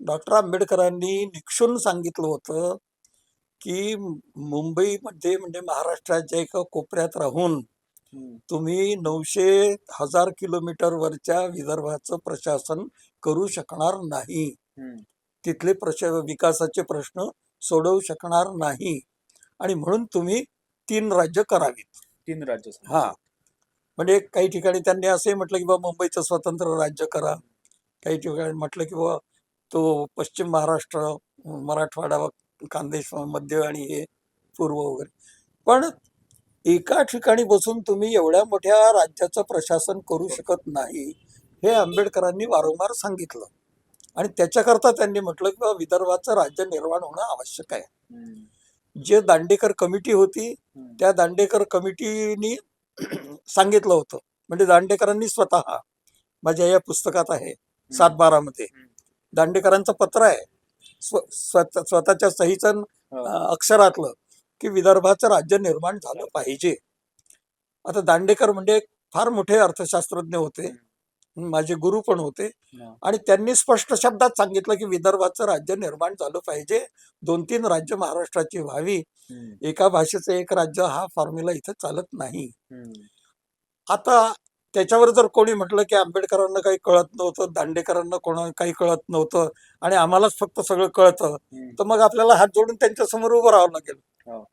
Doctor आंबेडकरांनी निक्षून सांगितलं होतं की मुंबईमध्ये म्हणजे महाराष्ट्राच्या एका कोपऱ्यात राहून हम्म, तुम्ही 900,000 किलोमीटरवरच्या विदर्भाचं प्रशासन करू शकणार नाही. हम्म, तिथले विकासाचे प्रश्न सोडवू शकणार नाही आणि म्हणून तुम्ही 3 राज्य करावीत. 3 राज्य हा, सांगितले. म्हणजे काही ठिकाणी त्यांनी असे म्हटलं की बाबा मुंबईचं स्वतंत्र राज्य करा. काही ठिकाणी म्हटलं की बाबा तो पश्चिम महाराष्ट्र, मराठवाडा, खानदेश, मध्य आणि हे पूर्व वगैरे. पण एका ठिकाणी बसून तुम्ही एवढ्या मोठ्या राज्याचं प्रशासन करू शकत नाही, हे आंबेडकरांनी वारंवार सांगितलं. आणि त्याच्याकरता त्यांनी म्हटलं की बाबा विदर्भाचं राज्य निर्माण होणं आवश्यक आहे. हम्म, जे दांडेकर कमिटी होती, हम्म, त्या दांडेकर कमिटीनी सांगितलं होतं. म्हणजे दांडेकरांनी स्वतः, माझ्या या पुस्तकात आहे 7/12 मध्ये हम्म, दांडेकरांचं पत्र आहे, स्वतःच्या सहीचं हो, अक्षरातलं, की विदर्भाचं राज्य निर्माण झालं पाहिजे. आता दांडेकर म्हणजे फार मोठे अर्थशास्त्रज्ञ होते, हम्म, माझे गुरु पण होते. हो, आणि त्यांनी स्पष्ट शब्दात सांगितलं की विदर्भाचं राज्य निर्माण झालं पाहिजे, 2-3 राज्य महाराष्ट्राची व्हावी. हम्म, एका भाषेचं एक राज्य हा फॉर्म्युला इथं चालत नाही. हम्म, आता त्याच्यावर जर कोणी म्हटलं की आंबेडकरांना काही कळत नव्हतं, दांडेकरांना काही कळत नव्हतं आणि आम्हालाच फक्त सगळं कळतं, हम्म, तर मग आपल्याला हात जोडून त्यांच्या समोर उभं राहावं लागेल. हो.